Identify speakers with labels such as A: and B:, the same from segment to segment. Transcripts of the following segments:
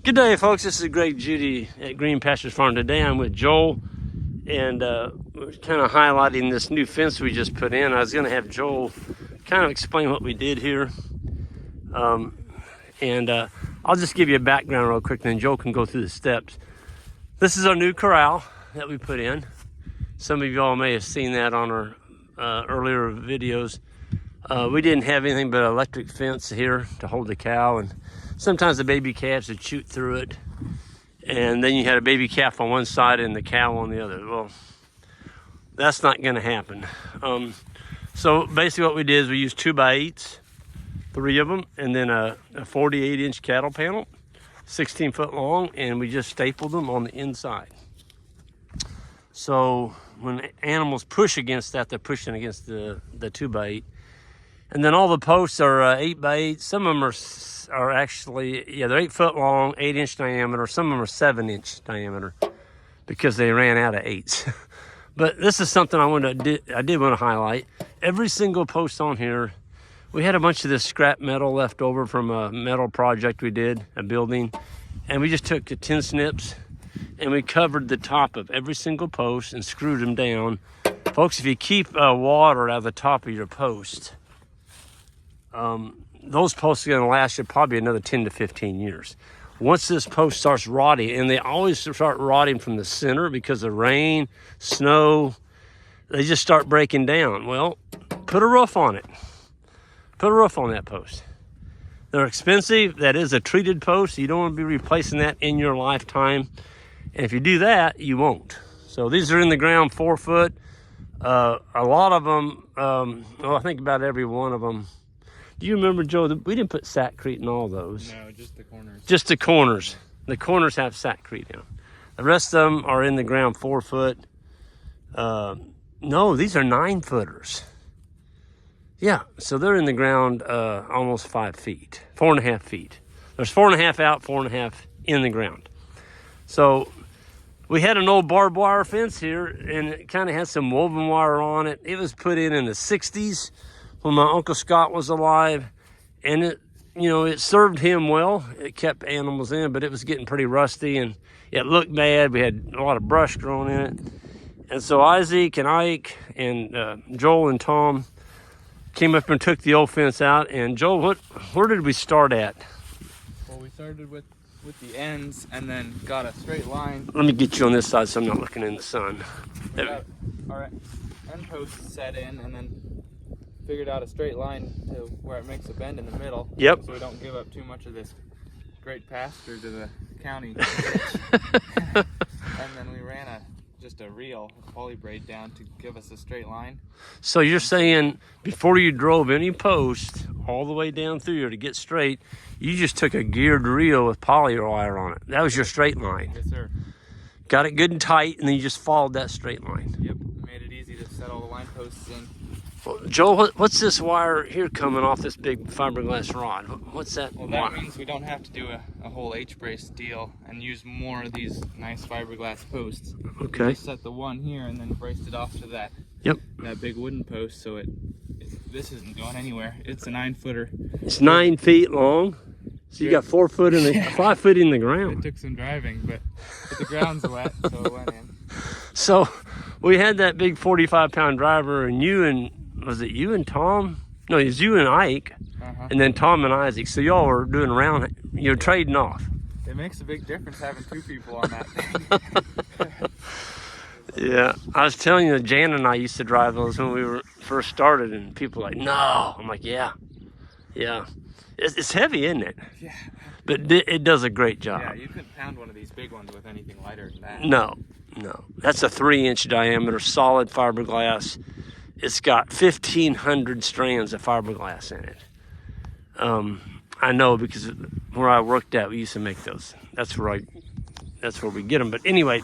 A: Good day, folks. This is Greg Judy at Green Pastures Farm. Today I'm with Joel, and we're kind of highlighting this new fence we just put in. I was going to have Joel kind of explain what we did here, and I'll just give you a background real quick, then Joel can go through the steps. This is our new corral that we put in. Some of you all may have seen that on our earlier videos. We didn't have anything but an electric fence here to hold the cow, and sometimes the baby calves would shoot through it, and then you had a baby calf on one side and the cow on the other. Well, that's not going to happen. So basically what we did is we used 2x8s, 3 of them, and then a 48-inch cattle panel, 16 foot long, and we just stapled them on the inside. So when animals push against that, they're pushing against the 2x8. And then all the posts are 8x8. Some of them are actually, yeah, they're 8 foot long, 8-inch diameter. Some of them are 7-inch diameter because they ran out of 8s. But this is something I did want to highlight. Every single post on here, we had a bunch of this scrap metal left over from a metal project we did, a building, and we just took the tin snips and we covered the top of every single post and screwed them down. Folks, if you keep water out of the top of your post, those posts are going to last you probably another 10 to 15 years. Once this post starts rotting, and they always start rotting from the center because of rain, snow, they just start breaking down. Well, put a roof on it. Put a roof on that post. They're expensive. That is a treated post. You don't want to be replacing that in your lifetime. And if you do that, you won't. So these are in the ground 4 foot. A lot of them, well, I think about every one of them. Do you remember, Joe, we didn't put sackcrete in all those?
B: No, just the corners.
A: Just the corners. The corners have sackcrete in them. The rest of them are in the ground 4 foot. No, these are 9 footers. Yeah, so they're in the ground almost 5 feet, 4.5 feet. There's 4.5 out, 4.5 in the ground. So we had an old barbed wire fence here, and it kind of had some woven wire on it. It was put in the 60s. When my Uncle Scott was alive, and it served him well. It kept animals in, but it was getting pretty rusty and it looked bad. We had a lot of brush growing in it. And so Isaac and Ike and Joel and Tom came up and took the old fence out. And Joel, where did we start at?
B: Well, we started with the ends and then got a straight line.
A: Let me get you on this side so I'm not looking in the sun.
B: All right, end post set in, and then figured out a straight line to where it makes a bend in the middle.
A: Yep.
B: So we don't give up too much of this great pasture to the county. And then we ran just a reel, a poly braid down to give us a straight line.
A: So you're saying before you drove any post all the way down through here to get straight, you just took a geared reel with poly wire on it. That was your straight line.
B: Yes, sir.
A: Got it good and tight, and then you just followed that straight line.
B: Yep. Made it easy to set all the line posts in.
A: Well, Joel, what's this wire here coming off this big fiberglass rod? What's that?
B: Well, that means we don't have to do a whole H-brace deal and use more of these nice fiberglass posts.
A: Okay.
B: We just set the one here and then braced it off to that.
A: Yep.
B: That big wooden post, so this isn't going anywhere. It's a 9-footer.
A: It's 9 feet long. So you got 4 foot in the 5 foot in the ground.
B: It took some driving, but the ground's wet, so it went in.
A: So we had that big 45-pound driver, and was it you and Tom? No, it was you and Ike, and then Tom and Isaac. So y'all were doing around, you're trading off.
B: It makes a big difference having 2 people on that thing.
A: Yeah, I was telling you, Jan and I used to drive those when we first started, and people were like, no. I'm like, yeah. It's heavy, isn't it?
B: Yeah.
A: But it does a great job.
B: Yeah, you couldn't pound one of these big ones with anything lighter than that.
A: No. That's a 3-inch diameter, solid fiberglass. It's got 1,500 strands of fiberglass in it. I know because where I worked at, we used to make those. That's where we get them. But anyway,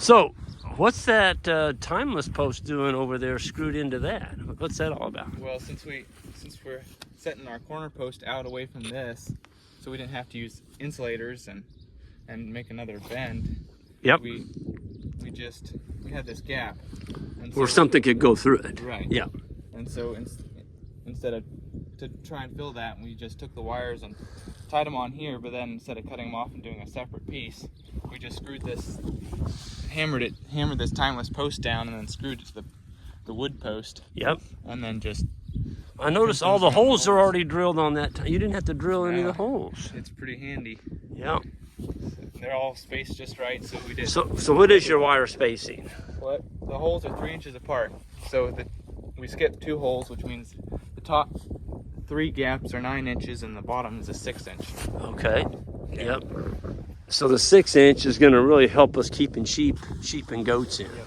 A: so what's that timeless post doing over there screwed into that? What's that all about?
B: Well, since we're setting our corner post out away from this, so we didn't have to use insulators and make another bend.
A: Yep.
B: We had this gap. And
A: Or something could go through it.
B: Right.
A: Yeah.
B: And so instead of to try and fill that, we just took the wires and tied them on here, but then instead of cutting them off and doing a separate piece, we just screwed this, hammered this timeless post down, and then screwed it to the wood post.
A: Yep.
B: And then just.
A: I noticed all the holes are already drilled on that. You didn't have to drill any of the holes.
B: It's pretty handy.
A: Yeah.
B: They're all spaced just right, so we did.
A: So what is your wire spacing?
B: What? The holes are 3 inches apart. So we skipped 2 holes, which means the top 3 gaps are 9 inches and the bottom is a 6 inch.
A: Okay. Yep. So the 6 inch is going to really help us keeping sheep and goats in.
B: Yep.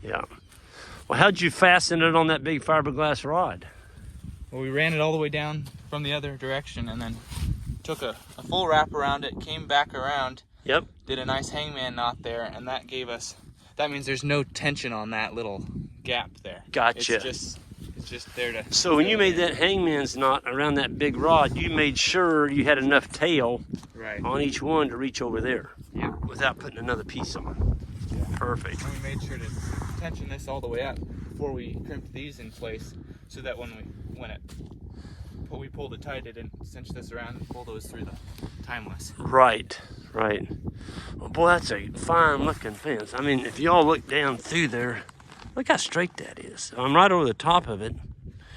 A: Yeah. Well, how'd you fasten it on that big fiberglass rod?
B: Well, we ran it all the way down from the other direction and then took a full wrap around it, came back around.
A: Yep.
B: Did a nice hangman knot there, and that means there's no tension on that little gap there.
A: Gotcha.
B: It's just there to.
A: So when you made that hangman's knot around that big rod, you made sure you had enough tail on each one to reach over there.
B: Yeah.
A: Without putting another piece on.
B: Yeah.
A: Perfect.
B: And we made sure to tension this all the way up before we crimped these in place, so that when we pulled it tight, it didn't cinch this around and pull those through the timeless.
A: Right. Well, boy, that's a fine looking fence. I mean, if y'all look down through there, look how straight that is. I'm right over the top of it.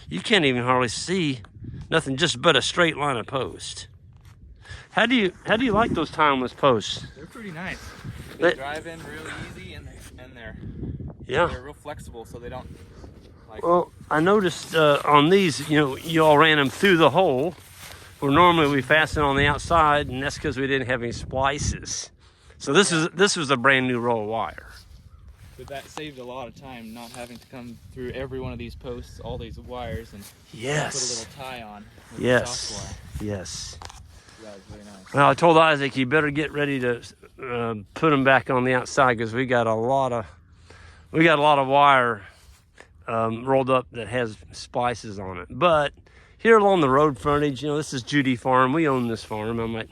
A: You can't even hardly see nothing, just but a straight line of post. How do you like those timeless posts?
B: They're pretty nice. They drive in really easy, and they're real flexible, so they don't.
A: Well, I noticed on these, you all ran them through the hole, where normally we fasten on the outside, and that's because we didn't have any splices. So this was a brand new roll of wire.
B: But that saved a lot of time, not having to come through every one of these posts, all these wires, and put a little tie on. With soft wire.
A: Yes.
B: That was very nice.
A: Well, I told Isaac, you better get ready to put them back on the outside, because we got a lot of wire rolled up that has splices on it. But here along the road frontage, this is Judy Farm. We own this farm. I'm like,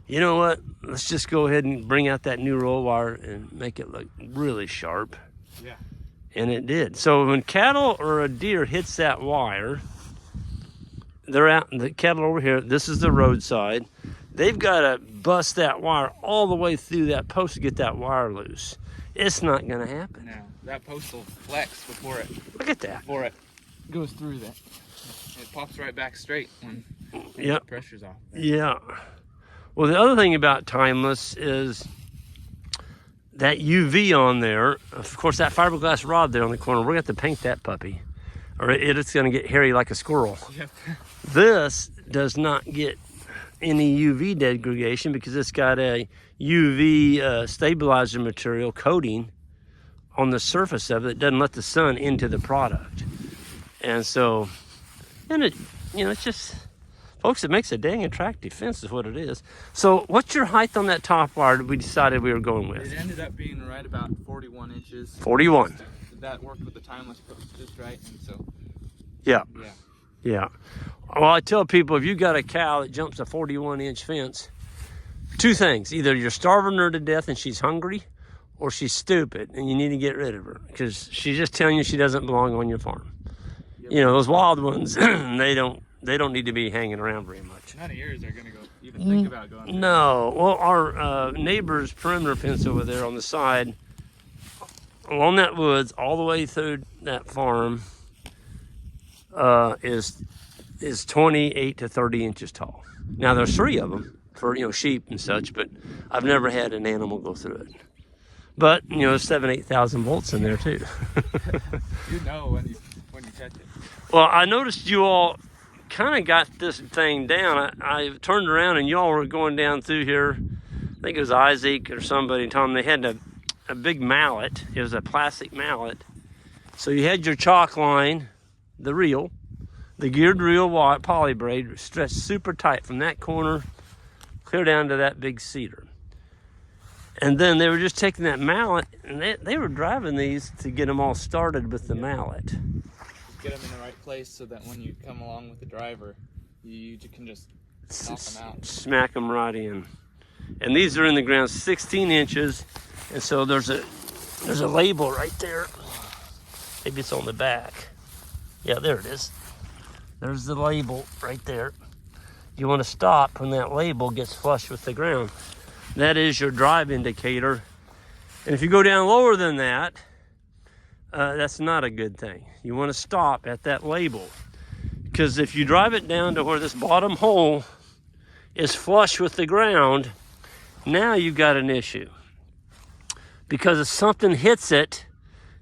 A: you know what? Let's just go ahead and bring out that new roll wire and make it look really sharp.
B: Yeah.
A: And it did. So when cattle or a deer hits that wire, they're out. The cattle over here, this is the roadside. They've got to bust that wire all the way through that post to get that wire loose. It's not going to happen.
B: No, that post will flex before it.
A: Look at that.
B: Before it goes through that. It pops right back straight when the pressure's off.
A: Yeah. Well, the other thing about timeless is that UV on there. Of course, that fiberglass rod there on the corner, we're going to have to paint that puppy, or it's going to get hairy like a squirrel.
B: Yep.
A: This does not get any UV degradation because it's got a UV stabilizer material coating on the surface of it that doesn't let the sun into the product. And so, it's just, folks, it makes a dang attractive fence is what it is. So what's your height on that top wire that we decided we were going with?
B: It ended up being right about 41 inches.
A: 41.
B: That worked with the timeless post just right, and so.
A: Yeah. Well, I tell people, if you got a cow that jumps a 41-inch fence, 2 things. Either you're starving her to death and she's hungry, or she's stupid and you need to get rid of her because she's just telling you she doesn't belong on your farm. Yep. Those wild ones, they don't need to be hanging around very much.
B: None of yours are going to even think about going there.
A: No. Well, our neighbor's perimeter fence over there on the side, along that woods, all the way through that farm, is 28 to 30 inches tall. Now there's 3 of them for sheep and such, but I've never had an animal go through it. But there's 8,000 volts in there too.
B: You know when you touch it.
A: Well, I noticed you all kind of got this thing down. I turned around and y'all were going down through here. I think it was Isaac or somebody told them they had a big mallet. It was a plastic mallet. So you had your chalk line, the reel, the geared reel poly braid stretched super tight from that corner clear down to that big cedar. And then they were just taking that mallet and they were driving these to get them all started with the mallet.
B: Get them in the right place so that when you come along with the driver, you can just knock them out.
A: Smack them right in. And these are in the ground 16 inches. And so there's a label right there. Maybe it's on the back. Yeah, there it is. There's the label right there. You want to stop when that label gets flush with the ground. That is your drive indicator. And if you go down lower than that, that's not a good thing. You want to stop at that label. Because if you drive it down to where this bottom hole is flush with the ground, now you've got an issue. Because if something hits it,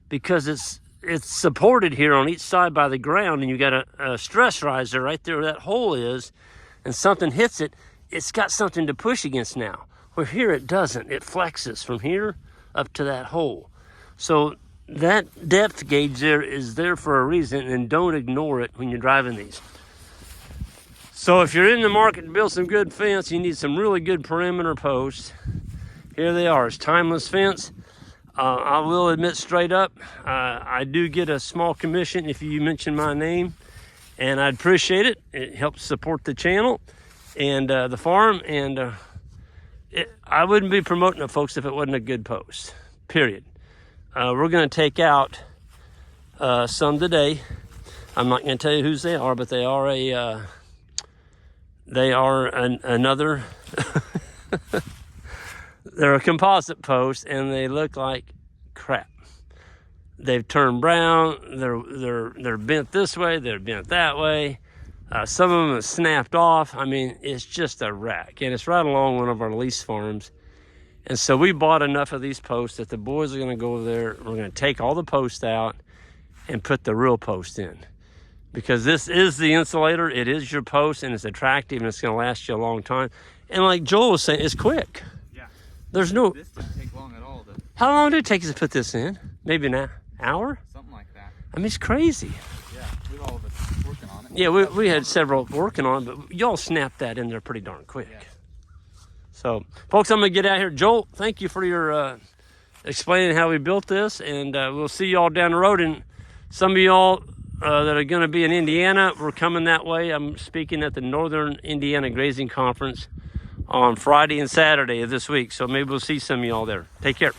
A: because it's supported here on each side by the ground, and you got a stress riser right there where that hole is, and something hits it, it's got something to push against now. Where here it doesn't. It flexes from here up to that hole. So that depth gauge there is there for a reason, and don't ignore it when you're driving these. So if you're in the market to build some good fence, you need some really good perimeter posts. Here they are. It's timeless fence. I will admit straight up, I do get a small commission if you mention my name, and I'd appreciate it. It helps support the channel and the farm, and I wouldn't be promoting it, folks, if it wasn't a good post, period. We're going to take out some today. I'm not going to tell you whose they are, but they are another they're a composite post, and they look like crap. They've turned brown. They're bent this way. They're bent that way. Some of them have snapped off. I mean, it's just a wreck, and it's right along one of our lease farms. And so we bought enough of these posts that the boys are going to go over there. We're going to take all the posts out and put the real post in, because this is the insulator. It is your post, and it's attractive, and it's going to last you a long time. And like Joel was saying, it's quick. There's no.
B: This didn't take long at all.
A: How long did it take us to put this in? Maybe an hour?
B: Something like that.
A: I mean, it's crazy.
B: Yeah, we had all of us working on it.
A: Yeah, we had several working on it, but y'all snapped that in there pretty darn quick. Yeah. So, folks, I'm going to get out here. Joel, thank you for your explaining how we built this, and we'll see y'all down the road. And some of y'all that are going to be in Indiana, we're coming that way. I'm speaking at the Northern Indiana Grazing Conference on Friday and Saturday of this week. So maybe we'll see some of y'all there. Take care.